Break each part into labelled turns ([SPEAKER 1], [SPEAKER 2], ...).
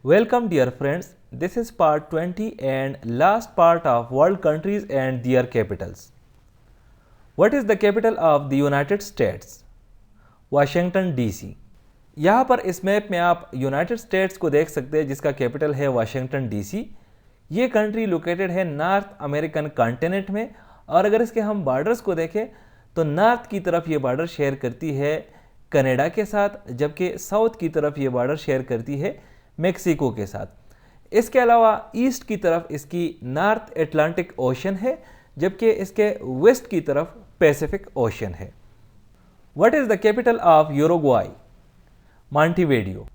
[SPEAKER 1] Welcome dear friends, this is part 20 and last part of world countries and their capitals. What is the capital of the United States? Washington DC. यहाँ पर इस map में आप United states को देख सकते हैं जिसका कैपिटल है वाशिंगटन डीसी। ये कंट्री लोकेटेड है नॉर्थ अमेरिकन कॉन्टिनेंट में और अगर इसके हम बॉर्डर्स को देखें तो नॉर्थ की तरफ ये बॉर्डर शेयर करती है कनाडा के साथ, जबकि साउथ की तरफ ये बॉर्डर शेयर करती है मेक्सिको के साथ। इसके अलावा ईस्ट की तरफ इसकी नॉर्थ अटलांटिक ओशन है, जबकि इसके वेस्ट की तरफ पैसिफिक ओशन है। What is the capital of Uruguay? Montevideo.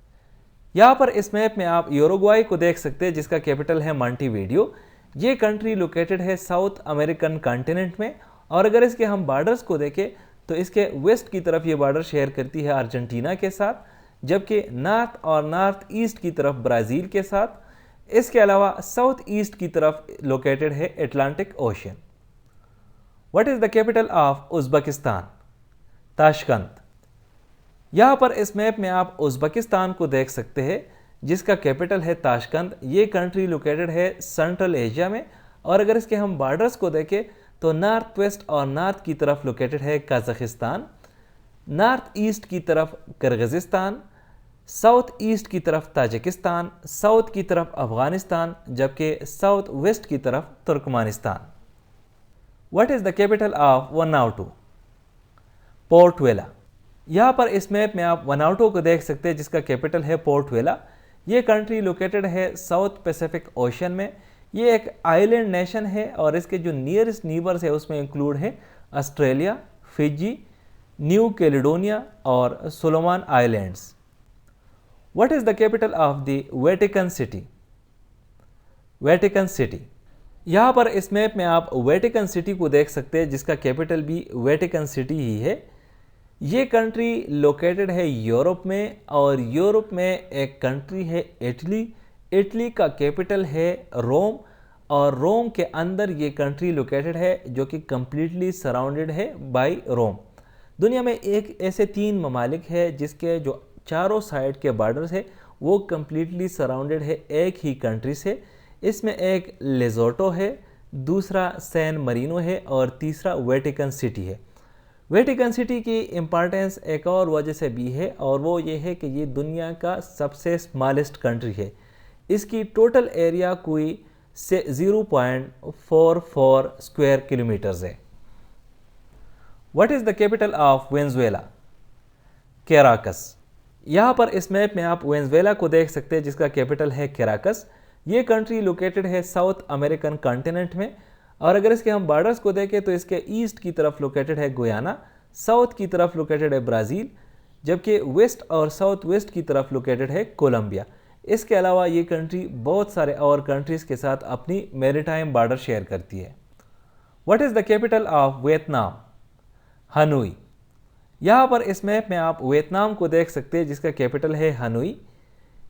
[SPEAKER 1] यहाँ पर इस मैप में आप यूरुग्वाई को देख सकते हैं जिसका कैपिटल है मॉन्टेविडियो। ये कंट्री लोकेटेड है साउथ अमेरिकन कॉन्टिनेंट में और अगर इसके हम बॉर्डर्स को देखें तो इसके वेस्ट की तरफ ये बॉर्डर शेयर करती है अर्जेंटीना के साथ, जबकि नॉर्थ और नॉर्थ ईस्ट की तरफ ब्राज़ील के साथ। इसके अलावा साउथ ईस्ट की तरफ लोकेटेड है Atlantic ocean. What is the capital of Uzbekistan? Tashkent. यहाँ पर इस मैप में आप उज़्बेकिस्तान को देख सकते हैं जिसका कैपिटल है ताशकंद। ये कंट्री लोकेटेड है सेंट्रल एशिया में और अगर इसके हम बॉर्डर्स को देखें तो नॉर्थ वेस्ट और नॉर्थ की तरफ लोकेटेड है कजाकिस्तान, नॉर्थ ईस्ट की तरफ किर्गिज़िस्तान, साउथ ईस्ट की तरफ ताजिकिस्तान, साउथ की तरफ अफ़गानिस्तान, जबकि साउथ वेस्ट की तरफ Turkmenistan. What is the capital of Vanuatu? Port Vila. यहाँ पर इस मैप में आप वनाउटू को देख सकते हैं जिसका कैपिटल है पोर्ट वेला। ये कंट्री लोकेटेड है साउथ पैसिफिक ओशन में। ये एक आइलैंड नेशन है और इसके जो नियरेस्ट नीबर्स है उसमें इंक्लूड है ऑस्ट्रेलिया, फिजी, न्यू कैलिडोनिया और Solomon islands. What is the capital of the Vatican city? Vatican city. यहाँ पर इस मैप में आप वेटिकन सिटी को देख सकते हैं जिसका कैपिटल भी वेटिकन सिटी ही है। ये कंट्री लोकेटेड है यूरोप में और यूरोप में एक कंट्री है इटली। इटली का कैपिटल है रोम और रोम के अंदर ये कंट्री लोकेटेड है जो कि कम्प्लीटली सराउंडेड है बाय रोम। दुनिया में एक ऐसे 3 ममालिक है जिसके जो चारों साइड के बॉर्डर्स है वो कम्प्लीटली सराउंडेड है एक ही कंट्री से। इसमें एक लेसोटो है, दूसरा सैन मरीनो है और तीसरा वेटिकन सिटी है। वेटिकन सिटी की इम्पॉर्टेंस एक और वजह से भी है और वो ये है कि ये दुनिया का सबसे स्मॉलेस्ट कंट्री है। इसकी टोटल एरिया कोई से 0.44 स्क्वायर किलोमीटर्स है। What is the capital of Venezuela? Caracas. यहाँ पर इस मैप में आप वेनेजुएला को देख सकते हैं जिसका कैपिटल है कैराकस। ये कंट्री लोकेटेड है साउथ अमेरिकन कॉन्टिनेंट में और अगर इसके हम बॉर्डर्स को देखें तो इसके ईस्ट की तरफ लोकेटेड है गुयाना, साउथ की तरफ लोकेटेड है ब्राज़ील, जबकि वेस्ट और साउथ वेस्ट की तरफ लोकेटेड है कोलंबिया। इसके अलावा ये कंट्री बहुत सारे और कंट्रीज़ के साथ अपनी मैरीटाइम बॉर्डर शेयर करती है। What is the capital of Vietnam? Hanoi. यहाँ पर इस मैप में आप वियतनाम को देख सकते हैं जिसका कैपिटल है हनोई।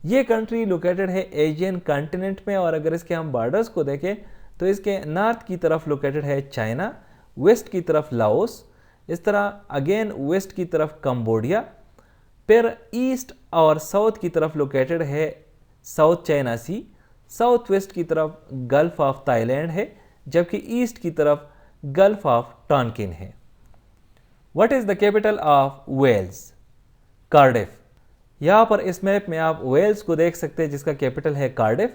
[SPEAKER 1] ये कंट्री लोकेटेड है एशियन कॉन्टिनेंट में और अगर इसके हम बॉर्डर्स को देखें तो इसके नॉर्थ की तरफ लोकेटेड है चाइना, वेस्ट की तरफ लाओस, इस तरह अगेन वेस्ट की तरफ कंबोडिया, फिर ईस्ट और साउथ की तरफ लोकेटेड है साउथ चाइना सी, साउथ वेस्ट की तरफ गल्फ ऑफ थाईलैंड है, जबकि ईस्ट की तरफ गल्फ ऑफ टॉनकिन है। What is the capital of Wales? Cardiff. यहाँ पर इस मैप में आप वेल्स को देख सकते हैं जिसका कैपिटल है कार्डिफ।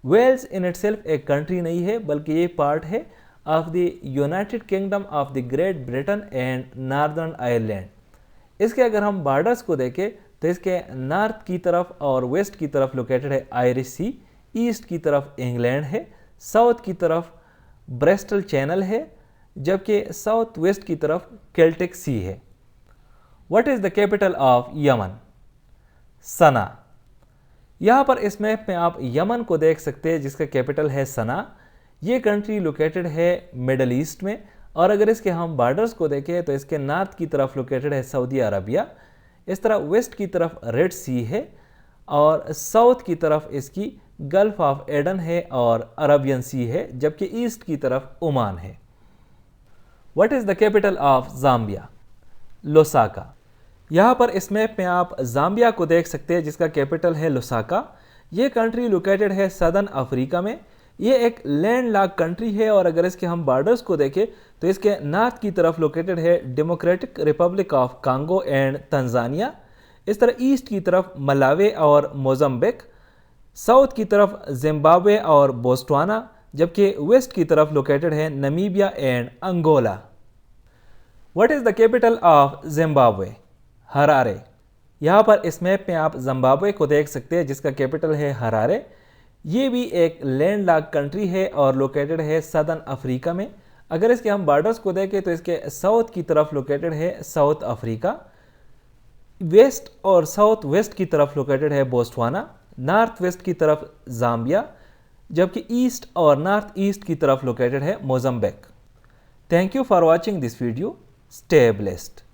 [SPEAKER 1] वेल्स इन इटसेल्फ एक कंट्री नहीं है बल्कि ये पार्ट है of the United kingdom of the great Britain and northern Ireland. इसके अगर हम बॉर्डर्स को देखें तो इसके नॉर्थ की तरफ और वेस्ट की तरफ लोकेटेड है आयरिश सी, ईस्ट की तरफ इंग्लैंड है, साउथ की तरफ ब्रेस्टल चैनल है, जबकि साउथ वेस्ट की तरफ केल्टिक सी है। What is the capital of Yemen? Sanaa. यहाँ पर इस मैप में आप यमन को देख सकते हैं जिसका कैपिटल है सना। ये कंट्री लोकेटेड है मिडल ईस्ट में और अगर इसके हम बॉर्डर्स को देखें तो इसके नॉर्थ की तरफ लोकेटेड है सऊदी अरबिया, इस तरह वेस्ट की तरफ रेड सी है और साउथ की तरफ इसकी गल्फ ऑफ एडन है और अरबियन सी है, जबकि ईस्ट की तरफ ओमान है। What is the capital of Zambia? Lusaka. यहाँ पर इस मैप में आप ज़ाम्बिया को देख सकते हैं जिसका कैपिटल है लुसाका। ये कंट्री लोकेटेड है सदर्न अफ्रीका में। ये एक लैंड लॉक कंट्री है और अगर इसके हम बॉर्डर्स को देखें तो इसके नॉर्थ की तरफ लोकेटेड है democratic Republic of Congo and Tanzania. इस तरह ईस्ट की तरफ मलावे और मोज़म्बिक, साउथ की तरफ जिम्बाब्वे और बोस्टवाना, जबकि वेस्ट की तरफ लोकेटेड है Namibia and Angola. What is the capital of Zimbabwe? Harare. यहाँ पर इस मैप में आप जिम्बाब्वे को देख सकते हैं जिसका कैपिटल है हरारे। ये भी एक लैंड लॉक कंट्री है और लोकेटेड है सदर्न अफ्रीका में। अगर इसके हम बॉर्डर्स को देखें तो इसके साउथ की तरफ लोकेटेड है साउथ अफ्रीका, वेस्ट और साउथ वेस्ट की तरफ लोकेटेड है बोस्टवाना, नॉर्थ वेस्ट की तरफ जाम्बिया, जबकि ईस्ट और नॉर्थ ईस्ट की तरफ लोकेटेड है Mozambique. Thank you for watching this video. Stay blessed.